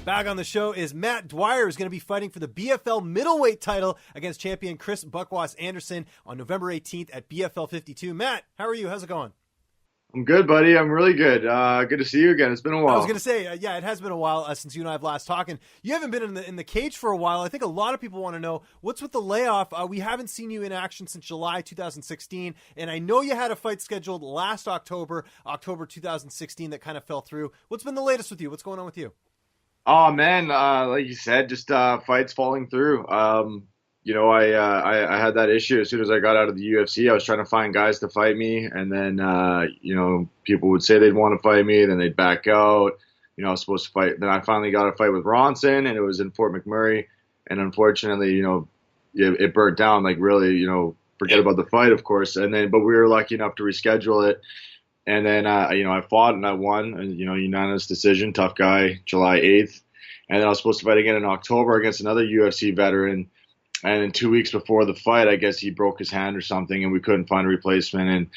Back on the show is Matt Dwyer, who's going to be fighting for the BFL middleweight title against champion Chris Buckwas Anderson on November 18th at BFL 52. Matt, how are you? How's it going? I'm good, buddy. I'm really good. Good to see you again. It's been a while. I was going to say, yeah, it has been a while since you and I have last talked. And you haven't been in the cage for a while. I think a lot of people want to know, what's with the layoff? We haven't seen you in action since July 2016. And I know you had a fight scheduled last October 2016, that kind of fell through. What's been the latest with you? What's going on with you? Oh man, like you said, just fights falling through. I had that issue as soon as I got out of the UFC. I was trying to find guys to fight me, and then people would say they'd want to fight me, then they'd back out. I was supposed to fight. Then I finally got a fight with Ronson, and it was in Fort McMurray. And unfortunately, it burnt down. Like really, forget about the fight, of course. But we were lucky enough to reschedule it. And then, I fought and I won, unanimous decision, tough guy, July 8th. And then I was supposed to fight again in October against another UFC veteran. And then 2 weeks before the fight, I guess he broke his hand or something and we couldn't find a replacement. And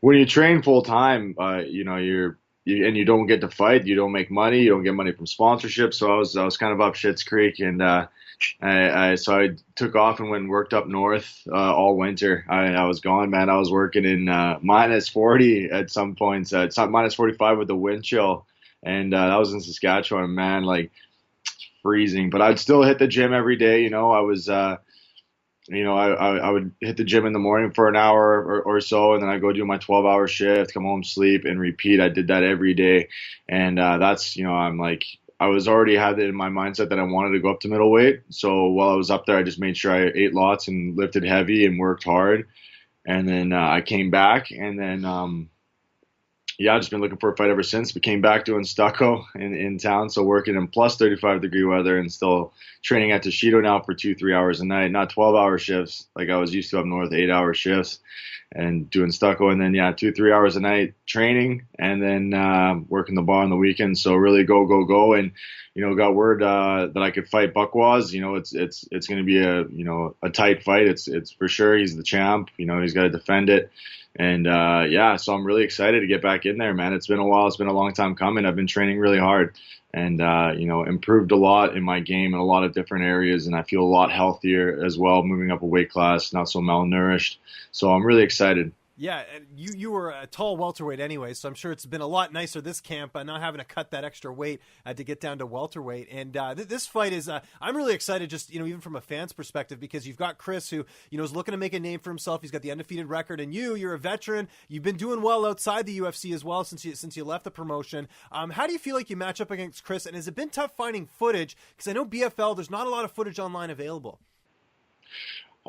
when you train full time, and you don't get to fight, you don't make money, you don't get money from sponsorship. So I was kind of up Schitt's Creek, and I took off and went and worked up north all winter. I was gone, man. I was working in minus 40 at some points. It's not minus 45 with the wind chill, and that was in Saskatchewan, man. Like freezing, but I'd still hit the gym every day. I was. I would hit the gym in the morning for an hour or so, and then I go do my 12-hour shift, come home, sleep, and repeat. I did that every day, and that's I was already had it in my mindset that I wanted to go up to middleweight. So while I was up there, I just made sure I ate lots and lifted heavy and worked hard, and then I came back, and then I've just been looking for a fight ever since. We came back doing stucco in town, so working in plus 35-degree weather and still training at Toshido now for 2-3 hours a night, not 12-hour shifts like I was used to up north, 8-hour shifts, and doing stucco. And then, 2-3 hours a night training, and then working the bar on the weekend. So really go. And, got word that I could fight Buckwas. It's going to be a tight fight. It's for sure. He's the champ. He's got to defend it. And so I'm really excited to get back in there, man. It's been a while. It's been a long time coming. I've been training really hard and, improved a lot in my game in a lot of different areas. And I feel a lot healthier as well, moving up a weight class, not so malnourished. So I'm really excited. Yeah, you were a tall welterweight anyway, so I'm sure it's been a lot nicer this camp, not having to cut that extra weight to get down to welterweight. And this fight is, I'm really excited, just even from a fan's perspective, because you've got Chris, who is looking to make a name for himself. He's got the undefeated record, and you're a veteran. You've been doing well outside the UFC as well since you left the promotion. How do you feel like you match up against Chris? And has it been tough finding footage? Because I know BFL, there's not a lot of footage online available.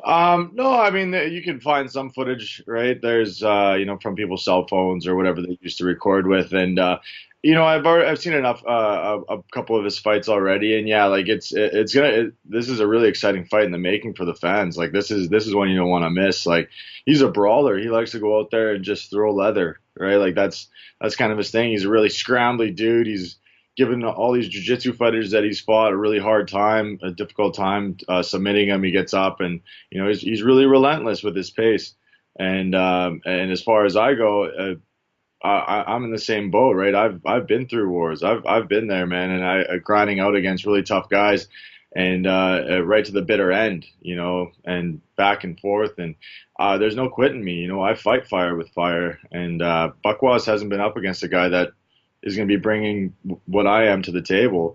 No, I mean, you can find some footage, right? There's, from people's cell phones or whatever they used to record with. And, I've seen enough, a couple of his fights already. And this is a really exciting fight in the making for the fans. Like this is one you don't want to miss. Like he's a brawler. He likes to go out there and just throw leather, right? Like that's kind of his thing. He's a really scrambly dude. He's given all these jiu-jitsu fighters that he's fought a really hard time, a difficult time submitting him. He gets up and, he's really relentless with his pace. And as far as I go, I'm in the same boat, right? I've been through wars. I've been there, man. And I grinding out against really tough guys and right to the bitter end, and back and forth. And there's no quitting me. I fight fire with fire. And Buckwas hasn't been up against a guy that is going to be bringing what I am to the table.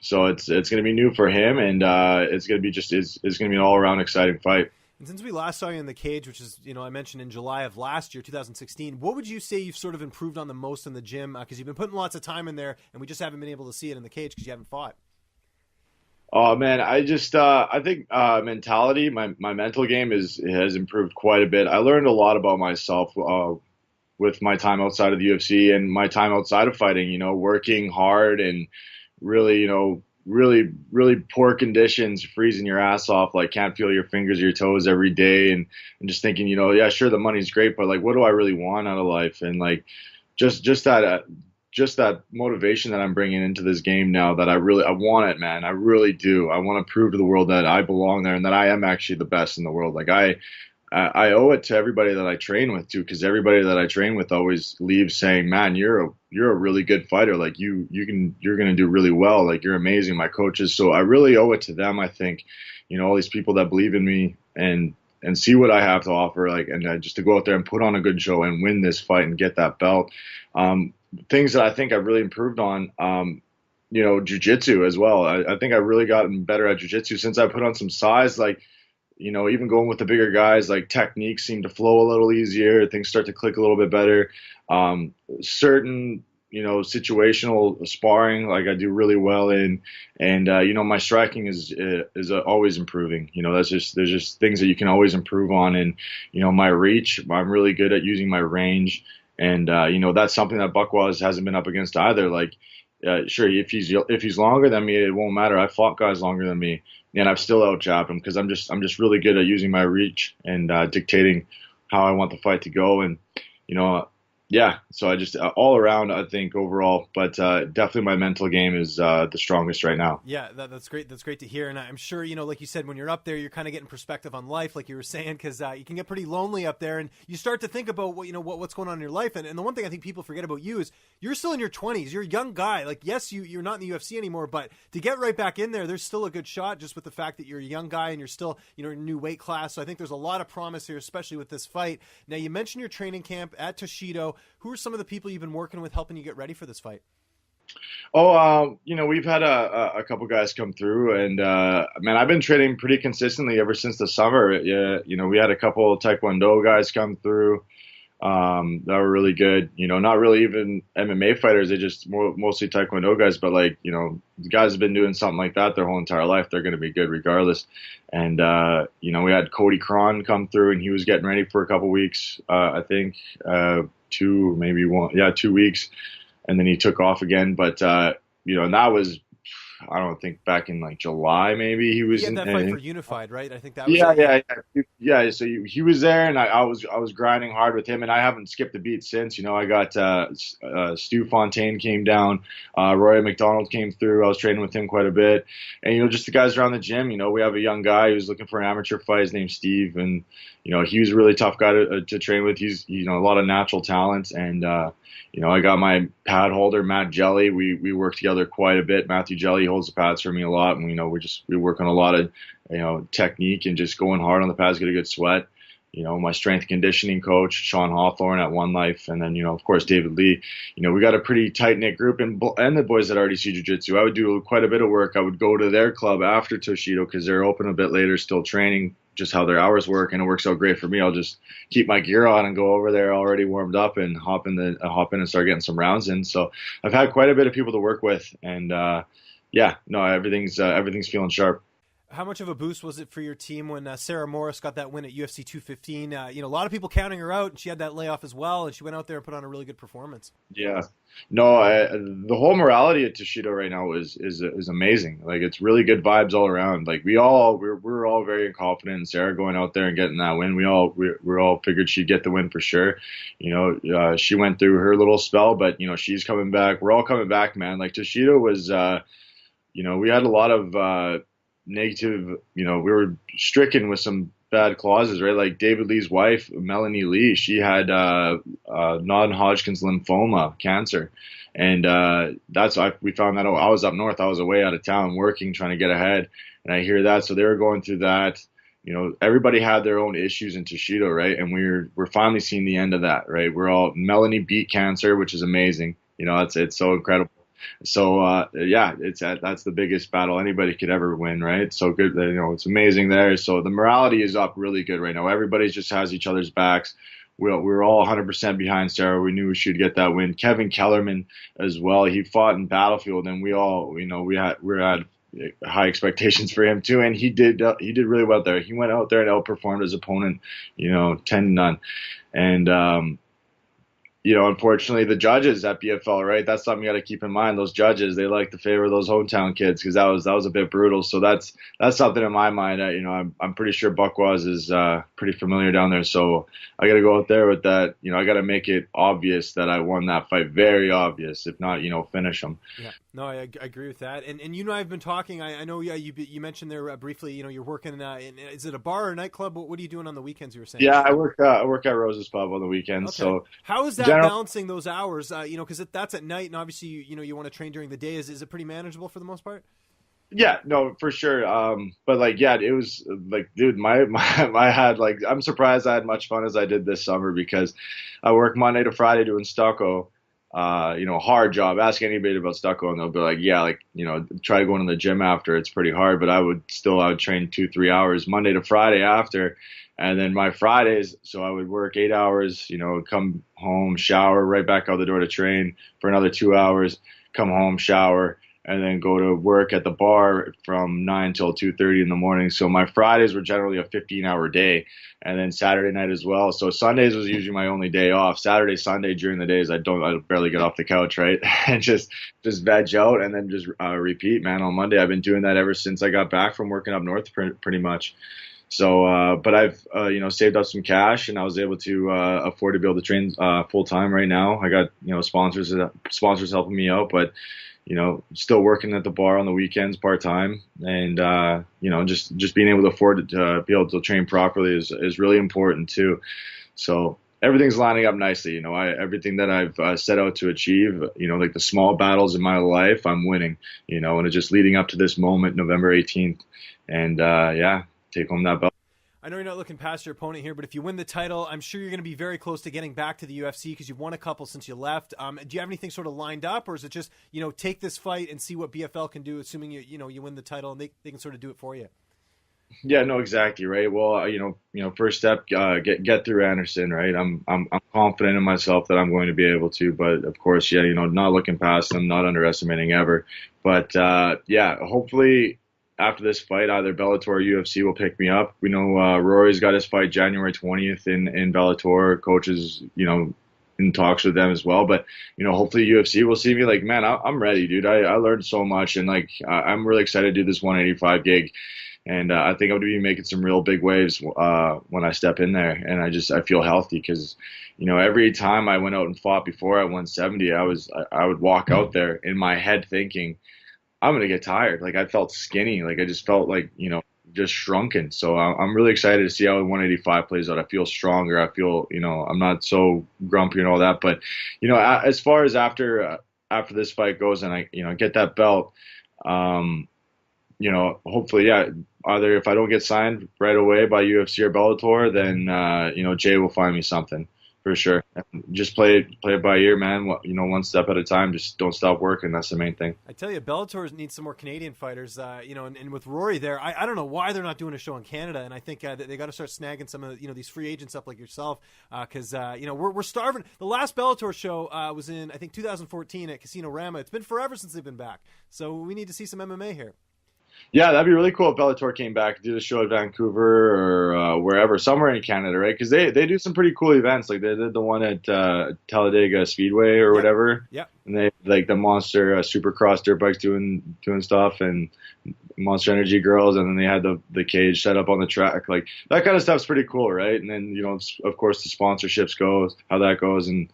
So it's going to be new for him, and it's going to be it's going to be an all-around exciting fight. And since we last saw you in the cage, which is, I mentioned in July of last year, 2016, what would you say you've sort of improved on the most in the gym? Because you've been putting lots of time in there, and we just haven't been able to see it in the cage because you haven't fought. Oh man, I think mentality, my mental game has improved quite a bit. I learned a lot about myself with my time outside of the UFC and my time outside of fighting, working hard and really, really poor conditions, freezing your ass off, like can't feel your fingers or your toes every day. And just thinking, yeah, sure, the money's great, but like, what do I really want out of life? And like, just that motivation that I'm bringing into this game now that I want it, man. I really do. I want to prove to the world that I belong there and that I am actually the best in the world. Like I owe it to everybody that I train with too, because everybody that I train with always leaves saying, "Man, you're a really good fighter. Like you're gonna do really well. Like you're amazing." My coaches, so I really owe it to them. I think, all these people that believe in me and see what I have to offer, like, and just to go out there and put on a good show and win this fight and get that belt. Things that I think I've really improved on. Jiu-jitsu as well. I think I've really gotten better at jiu-jitsu since I put on some size. Like, even going with the bigger guys, like techniques seem to flow a little easier. Things start to click a little bit better. Certain, situational sparring, like I do really well in, and my striking is always improving. There's just things that you can always improve on, and my reach, I'm really good at using my range, and that's something that Buckwaz hasn't been up against either. Like, sure, if he's longer than me, it won't matter. I fought guys longer than me, and I've still outjabbed him because I'm just really good at using my reach and dictating how I want the fight to go. And yeah, so I just all around, I think overall, but definitely my mental game is the strongest right now. Yeah, that's great. That's great to hear. And I'm sure, like you said, when you're up there, you're kind of getting perspective on life, like you were saying, because you can get pretty lonely up there, and you start to think about what's going on in your life. And the one thing I think people forget about you is you're still in your 20s. You're a young guy. Like, yes, you're not in the UFC anymore, but to get right back in there, there's still a good shot just with the fact that you're a young guy and you're still, in a new weight class. So I think there's a lot of promise here, especially with this fight. Now, you mentioned your training camp at Toshido. Who are some of the people you've been working with helping you get ready for this fight? Oh, we've had a couple guys come through, and man, I've been training pretty consistently ever since the summer. Yeah, we had a couple of Taekwondo guys come through that were really good. Not really even MMA fighters; they just mostly Taekwondo guys. But like, the guys have been doing something like that their whole entire life. They're going to be good regardless. And we had Cody Cron come through, and he was getting ready for a couple weeks. I think 2 weeks. And then he took off again. But, and that was, I don't think back in like July, maybe he was in that fight for Unified, right? I think that was yeah. So he was there, and I was grinding hard with him, and I haven't skipped a beat since. I got Stu Fontaine came down, Roy McDonald came through. I was training with him quite a bit, and just the guys around the gym. We have a young guy who's looking for an amateur fight. His name's Steve, and he was a really tough guy to train with. He's a lot of natural talent, and I got my pad holder, Matt Jelly. We work together quite a bit. Matthew Jelly holds the pads for me a lot, and we work on a lot of technique and just going hard on the pads, get a good sweat. My strength and conditioning coach, Sean Hawthorne at One Life, and then of course David Lee. We got a pretty tight knit group, and the boys at RDC Jiu Jitsu. I would do quite a bit of work. I would go to their club after Toshido because they're open a bit later, still training. Just how their hours work, and it works out great for me. I'll just keep my gear on and go over there already warmed up and hop in and start getting some rounds in. So I've had quite a bit of people to work with, and everything's feeling sharp. How much of a boost was it for your team when Sarah Morris got that win at UFC 215? A lot of people counting her out, and she had that layoff as well, and she went out there and put on a really good performance. Yeah, no, the whole morality at Toshido right now is amazing. Like, it's really good vibes all around. Like, we're all very confident in Sarah going out there and getting that win. We all figured she'd get the win for sure. She went through her little spell, but she's coming back. We're all coming back, man. Like, Toshido was, we had a lot of negative, we were stricken with some bad clauses, right? Like David Lee's wife, Melanie Lee, she had non-Hodgkin's lymphoma cancer. And we found that out. I was up north. I was away out of town working, trying to get ahead. And I hear that. So they were going through that. Everybody had their own issues in Toshido, right? And we're finally seeing the end of that, right? Melanie beat cancer, which is amazing. It's so incredible. So that's the biggest battle anybody could ever win, right? So good, it's amazing there. So the morality is up really good right now. Everybody just has each other's backs. We're all 100% behind Sarah. We knew we should get that win. Kevin Kellerman as well. He fought in Battlefield, and we had high expectations for him too, and he did really well there. He went out there and outperformed his opponent, 10-0. And unfortunately, the judges at BFL, right? That's something you got to keep in mind. Those judges, they like to favor those hometown kids because that was a bit brutal. So that's something in my mind. I'm pretty sure Buckwaz is pretty familiar down there. So I got to go out there with that. I got to make it obvious that I won that fight. Very obvious, if not, finish them. Yeah. No, I agree with that. And you know, I've been talking. I know. Yeah, you mentioned there briefly. You know, you're working. Is it a bar or a nightclub? What are you doing on the weekends? You were saying. Yeah, I work at Rose's Pub on the weekends. Okay. So How is that general, balancing those hours? You know, because that's at night, and obviously, you know, you want to train during the day. Is it pretty manageable for the most part? yeah, no, for sure. But like, yeah, it was like, dude, I had like, I'm surprised I had much fun as I did this summer because I work Monday to Friday doing stucco. Hard job. Ask anybody about stucco and they'll be like, yeah, like, try going to the gym after. It's pretty hard, but I would train 2-3 hours Monday to Friday after. And then my Fridays, so I would work 8 hours, come home, shower, right back out the door to train for another 2 hours, come home, shower, and then go to work at the bar from 9 till 2:30 in the morning. So my Fridays were generally a 15-hour day, and then Saturday night as well. So Sundays was usually my only day off. Saturday, Sunday during the days, I barely get off the couch, right, and just veg out and then just repeat, man. On Monday, I've been doing that ever since I got back from working up north, pretty much. So, but I've saved up some cash, and I was able to afford to be able to train full time right now. I got sponsors helping me out, but still working at the bar on the weekends part time, and just being able to afford to be able to train properly is really important too. So everything's lining up nicely. Everything that I've set out to achieve, like the small battles in my life, I'm winning. And it's just leading up to this moment, November 18th, and take home that belt. I know you're not looking past your opponent here, but if you win the title, I'm sure you're going to be very close to getting back to the UFC because you've won a couple since you left. Do you have anything sort of lined up, or is it just take this fight and see what BFL can do, assuming you win the title and they can sort of do it for you? Yeah, no, exactly right. Well, first step, get through Anderson, right? I'm confident in myself that I'm going to be able to, but of course, not looking past them, not underestimating ever. But hopefully, after this fight, either Bellator or UFC will pick me up. We know Rory's got his fight January 20th in Bellator. Coaches, in talks with them as well. But hopefully UFC will see me like, man, I'm ready, dude. I learned so much, and like I'm really excited to do this 185 gig. And I think I'm going to be making some real big waves when I step in there. And I feel healthy because, every time I went out and fought before at 170, I would walk out there in my head thinking, I'm going to get tired. Like I felt skinny. Like I just felt like, just shrunken. So I'm really excited to see how 185 plays out. I feel stronger. I feel, I'm not so grumpy and all that. But, as far as after this fight goes and I, get that belt, hopefully, either if I don't get signed right away by UFC or Bellator, then, Jay will find me something for sure. And just play it by ear, man. One step at a time. Just don't stop working. That's the main thing. I tell you, Bellator needs some more Canadian fighters, and with Rory there, I don't know why they're not doing a show in Canada, and I think they got to start snagging some of these free agents up like yourself, because we're starving. The last Bellator show was in, I think, 2014 at Casino Rama. It's been forever since they've been back, so we need to see some MMA here. Yeah, that'd be really cool if Bellator came back to do the show at Vancouver or wherever, somewhere in Canada, right? Because they do some pretty cool events. Like they did the one at Talladega Speedway or whatever. Yeah. And they like the Monster Supercross dirt bikes doing stuff and Monster Energy girls, and then they had the cage set up on the track. Like that kind of stuff's pretty cool, right? And then of course the sponsorships goes, how that goes, and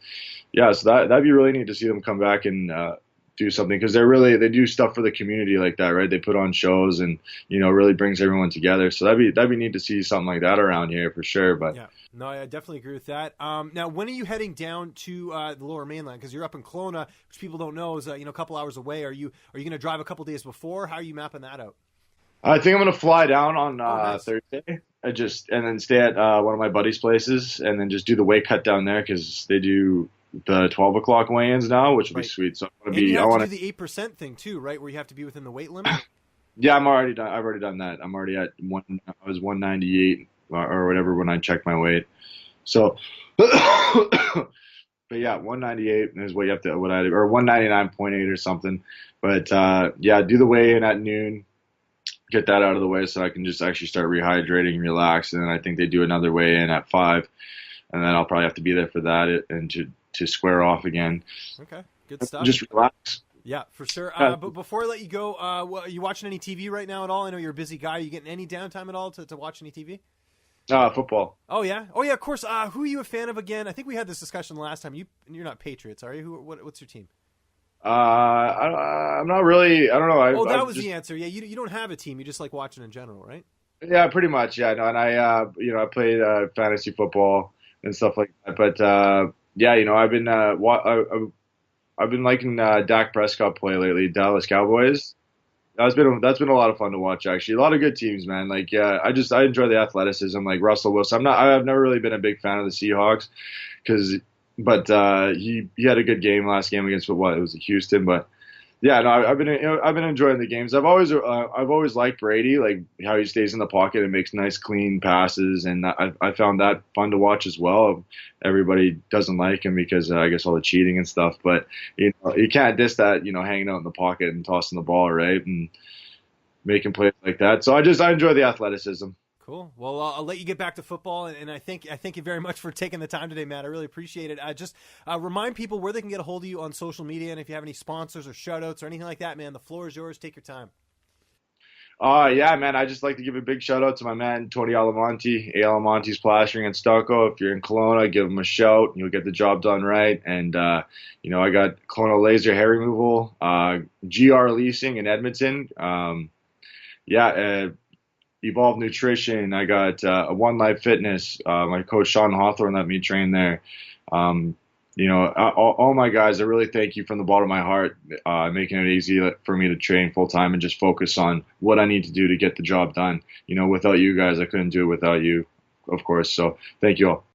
yeah, so that'd be really neat to see them come back and do something because they do stuff for the community like that, right? They put on shows and really brings everyone together. So that'd be neat to see something like that around here for sure. But yeah, no, I definitely agree with that. Now, when are you heading down to the Lower Mainland? Because you're up in Kelowna, which people don't know is a couple hours away. Are you going to drive a couple days before? How are you mapping that out? I think I'm going to fly down on nice. Thursday. And then stay at one of my buddies' places and then just do the weight cut down there because they do the 12 o'clock weigh-ins now, which would be sweet. So I want to do the 8% thing too, right? Where you have to be within the weight limit. Yeah, I've already done that. I'm already at I was 198 or whatever when I checked my weight. So, but yeah, 198 is what you have to, or 199.8 or something. But do the weigh-in at noon. Get that out of the way so I can just actually start rehydrating, relax, and then I think they do another weigh-in at 5, and then I'll probably have to be there for that and to square off again. Okay, good stuff. Just relax. Yeah, for sure. But before I let you go, are you watching any TV right now at all? I know you're a busy guy. Are you getting any downtime at all to watch any TV? Football. Oh yeah, of course. Who are you a fan of again? I think we had this discussion last time. You're not Patriots, are you? What's your team? I'm not really. I don't know. Oh, that I've was just the answer. Yeah, you don't have a team. You just like watching in general, right? yeah, pretty much. Yeah, no, and I played fantasy football and stuff like that. But yeah, I've been liking Dak Prescott play lately. Dallas Cowboys. That's been a lot of fun to watch actually. A lot of good teams, man. Like yeah, I enjoy the athleticism. Like Russell Wilson. I've never really been a big fan of the Seahawks because but he had a good game last game against what it was Houston. But yeah, no, I've been enjoying the games. I've always liked Brady, like how he stays in the pocket and makes nice clean passes, and I found that fun to watch as well. Everybody doesn't like him because I guess all the cheating and stuff, but you can't diss that, hanging out in the pocket and tossing the ball, right, and making plays like that. So I enjoy the athleticism. Cool. Well, I'll let you get back to football, and I thank you very much for taking the time today, Matt. I really appreciate it. Just remind people where they can get a hold of you on social media, and if you have any sponsors or shout outs or anything like that, man, the floor is yours. Take your time. Yeah, man. I just like to give a big shout out to my man Tony Alamonte, A. Alamonte's Plastering and Stucco. If you're in Kelowna, give him a shout. You'll get the job done right. And I got Kelowna Laser Hair Removal, GR Leasing in Edmonton. Evolve Nutrition. I got One Life Fitness. My coach Sean Hawthorne let me train there. All my guys, I really thank you from the bottom of my heart, making it easy for me to train full time and just focus on what I need to do to get the job done. Without you guys, I couldn't do it without you, of course. So thank you all.